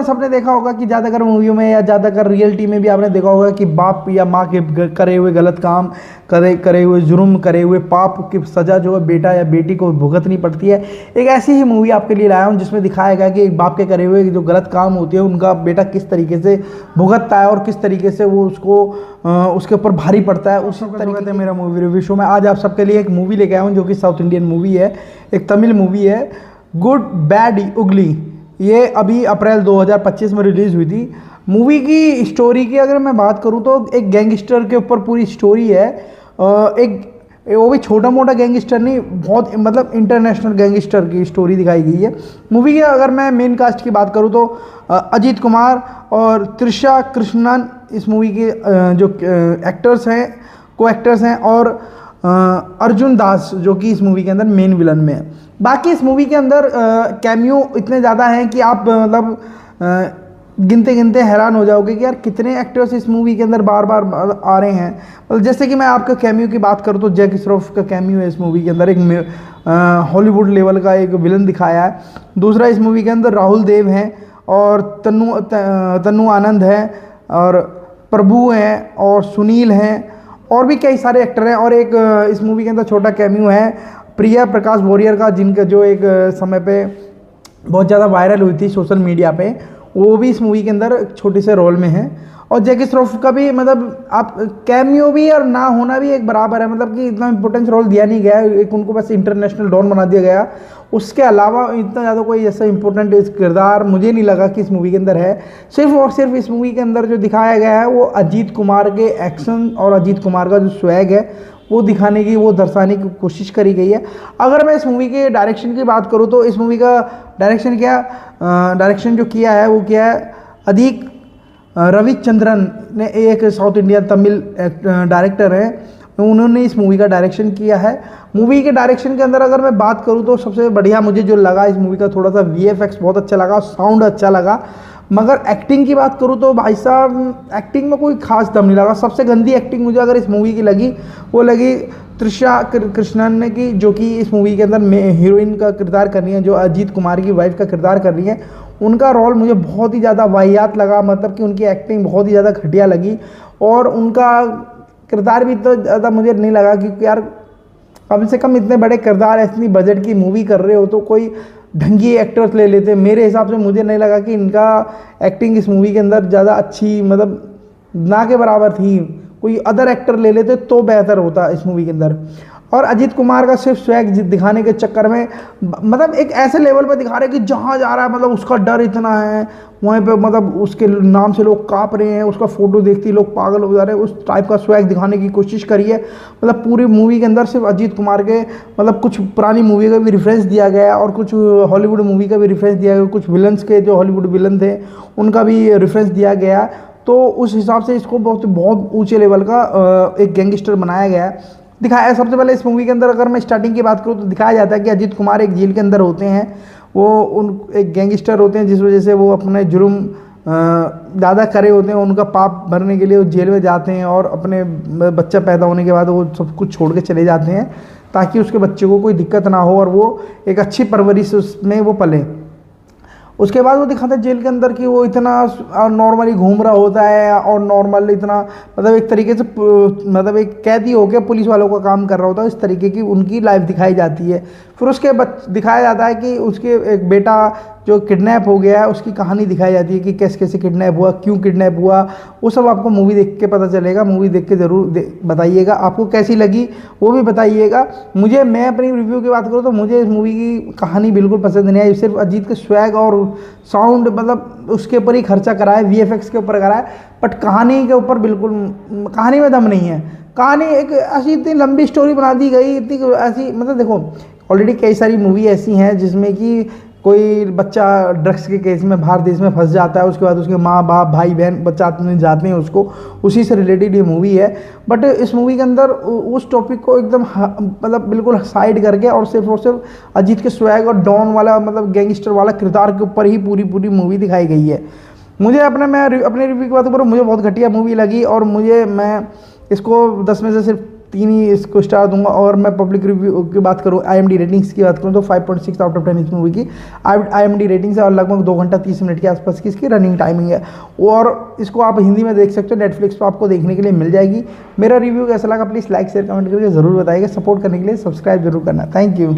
सबने देखा होगा कि ज़्यादातर मूवियों में या ज़्यादातर रियलिटी में भी आपने देखा होगा कि बाप या माँ के करे हुए गलत काम, करे हुए जुर्म, करे हुए पाप की सज़ा जो है बेटा या बेटी को भुगतनी पड़ती है। एक ऐसी ही मूवी आपके लिए लाया हूँ जिसमें दिखाया गया कि एक बाप के करे हुए जो गलत काम होते हैं उनका बेटा किस तरीके से भुगतता है और किस तरीके से वो उसको उसके ऊपर भारी पड़ता है। उसी तरीके से मेरा मूवी रिव्यू शो में आज आप सबके लिए एक मूवी लेके आया हूँ जो कि साउथ इंडियन मूवी है, एक तमिल मूवी है, गुड बैड उगली। ये अभी अप्रैल 2025 में रिलीज़ हुई थी। मूवी की स्टोरी की अगर मैं बात करूं तो एक गैंगस्टर के ऊपर पूरी स्टोरी है। एक वो भी छोटा मोटा गैंगस्टर नहीं, बहुत मतलब इंटरनेशनल गैंगस्टर की स्टोरी दिखाई गई है। मूवी की अगर मैं मेन कास्ट की बात करूं तो अजीत कुमार और त्रिशा कृष्णन इस मूवी के जो एक्टर्स हैं, को एक्टर्स हैं, और अर्जुन दास जो कि इस मूवी के अंदर मेन विलन में है। बाकी इस मूवी के अंदर कैमियो इतने ज़्यादा हैं कि आप मतलब गिनते गिनते हैरान हो जाओगे कि यार कितने एक्टर्स इस मूवी के अंदर बार बार आ रहे हैं। मतलब जैसे कि मैं आपका कैमियो की बात करूँ तो जैक श्रॉफ का कैमियो है इस मूवी के अंदर, एक हॉलीवुड लेवल का एक विलन दिखाया है। दूसरा इस मूवी के अंदर राहुल देव हैं और तन्नू आनंद हैं और प्रभु हैं और सुनील हैं और भी कई सारे एक्टर हैं। और एक इस मूवी के अंदर छोटा कैमियो है प्रिया प्रकाश वॉरियर का, जिनका जो एक समय पे बहुत ज़्यादा वायरल हुई थी सोशल मीडिया पे, वो भी इस मूवी के अंदर एक छोटे से रोल में है। और जैकी श्रॉफ का भी मतलब आप कैमियो भी और ना होना भी एक बराबर है, मतलब कि इतना इंपॉर्टेंस रोल दिया नहीं गया, एक उनको बस इंटरनेशनल डॉन बना दिया गया। उसके अलावा इतना ज़्यादा कोई ऐसा इंपॉर्टेंट किरदार मुझे नहीं लगा कि इस मूवी के अंदर है। सिर्फ और सिर्फ इस मूवी के अंदर जो दिखाया गया है वो अजीत कुमार के एक्शन और अजीत कुमार का जो स्वैग है वो दिखाने की, वो दर्शाने की कोशिश करी गई है। अगर मैं इस मूवी के डायरेक्शन की बात करूँ तो इस मूवी का डायरेक्शन जो किया है वो किया है अधिक रविचंद्रन ने, एक साउथ इंडियन तमिल डायरेक्टर हैं, उन्होंने इस मूवी का डायरेक्शन किया है। मूवी के डायरेक्शन के अंदर अगर मैं बात करूँ तो सबसे बढ़िया मुझे जो लगा इस मूवी का, थोड़ा सा VFX बहुत अच्छा लगा, साउंड अच्छा लगा। मगर एक्टिंग की बात करूँ तो भाई साहब एक्टिंग में कोई खास दम नहीं लगा। सबसे गंदी एक्टिंग मुझे अगर इस मूवी की लगी वो लगी त्रिशा कृष्णन ने की, जो कि इस मूवी के अंदर हीरोइन का किरदार कर रही है, जो अजीत कुमार की वाइफ का किरदार कर रही है। उनका रोल मुझे बहुत ही ज़्यादा वाहियात लगा, मतलब कि उनकी एक्टिंग बहुत ही ज़्यादा घटिया लगी और उनका किरदार भी तो ज़्यादा मुझे नहीं लगा, क्योंकि यार कम से कम इतने बड़े किरदार, इतनी बजट की मूवी कर रहे हो तो कोई ढंगी एक्टर्स ले लेते। मेरे हिसाब से मुझे नहीं लगा कि इनका एक्टिंग इस मूवी के अंदर ज़्यादा अच्छी, मतलब ना के बराबर थी। कोई अदर एक्टर ले लेते तो बेहतर होता इस मूवी के अंदर। और अजीत कुमार का सिर्फ स्वैग दिखाने के चक्कर में मतलब एक ऐसे लेवल पे दिखा रहे हैं कि जहाँ जा रहा है मतलब उसका डर इतना है, वहीं पे मतलब उसके नाम से लोग काँप रहे हैं, उसका फोटो देखते ही लोग पागल हो जा रहे हैं। उस टाइप का स्वैग दिखाने की कोशिश करी है। मतलब पूरी मूवी के अंदर सिर्फ अजीत कुमार के मतलब कुछ पुरानी मूवी का भी रेफरेंस दिया गया और कुछ हॉलीवुड मूवी का भी रेफरेंस दिया गया, कुछ विलन्स के जो हॉलीवुड विलन थे उनका भी रेफरेंस दिया गया। तो उस हिसाब से इसको बहुत ऊँचे लेवल का एक गैंगस्टर बनाया गया है, दिखाया है। सबसे पहले इस मूवी के अंदर अगर मैं स्टार्टिंग की बात करूँ तो दिखाया जाता है कि अजीत कुमार एक जेल के अंदर होते हैं, वो एक गैंगस्टर होते हैं, जिस वजह से वो अपने जुर्म ज़्यादा करे होते हैं, उनका पाप भरने के लिए वो जेल में जाते हैं और अपने बच्चा पैदा होने के बाद वो सब कुछ छोड़ के चले जाते हैं ताकि उसके बच्चे को कोई दिक्कत ना हो और वो एक अच्छी परवरिश उसमें वो पले। उसके बाद वो दिखाता है जेल के अंदर कि वो इतना नॉर्मली घूम रहा होता है और नॉर्मल इतना मतलब एक तरीके से मतलब एक कैदी होकर पुलिस वालों का काम कर रहा होता है। इस तरीके की उनकी लाइफ दिखाई जाती है। फिर उसके दिखाया जाता है कि उसके एक बेटा जो किडनैप हो गया है, उसकी कहानी दिखाई जाती है कि कैसे कैसे किडनैप हुआ, क्यों किडनैप हुआ, वो सब आपको मूवी देख के पता चलेगा। मूवी देख के ज़रूर बताइएगा आपको कैसी लगी, वो भी बताइएगा। मैं अपनी रिव्यू की बात करूँ तो मुझे इस मूवी की कहानी बिल्कुल पसंद नहीं आई। सिर्फ अजीत के स्वैग और साउंड मतलब उसके ऊपर ही खर्चा करा है, VFX के ऊपर करा है, बट कहानी के ऊपर बिल्कुल कहानी में दम नहीं है। कहानी एक ऐसी इतनी लंबी स्टोरी बना दी गई, इतनी ऐसी मतलब देखो ऑलरेडी कई सारी मूवी ऐसी हैं जिसमें कि कोई बच्चा ड्रग्स के केस में बाहर देश में फंस जाता है, उसके बाद उसके माँ बाप भाई बहन बचाने जाते हैं उसको, उसी से रिलेटेड ये मूवी है। बट इस मूवी के अंदर उस टॉपिक को एकदम मतलब बिल्कुल साइड करके और सिर्फ अजीत के स्वैग और डॉन वाला मतलब गैंगस्टर वाला किरदार के ऊपर ही पूरी मूवी दिखाई गई है। मुझे मैं अपने रिव्यू की बात करूँ, मुझे बहुत घटिया मूवी लगी और मैं इसको 10 में से सिर्फ 3 ही इसको स्टार दूंगा। और मैं पब्लिक रिव्यू की बात करूँ, IMD रेटिंग्स की बात करूँ तो 5.6 आउट ऑफ 10 इस मूवी की IMD रेटिंग्स है और लगभग 2 घंटा 30 मिनट के आसपास की इसकी रनिंग टाइमिंग है। और इसको आप हिंदी में देख सकते हो, नेटफ्लिक्स पर आपको देखने के लिए मिल जाएगी। मेरा रिव्यू कैसा लगा प्लीज़ लाइक शेयर कमेंट करके ज़रूर बताइएगा। सपोर्ट करने के लिए सब्सक्राइब जरूर करना। Thank you.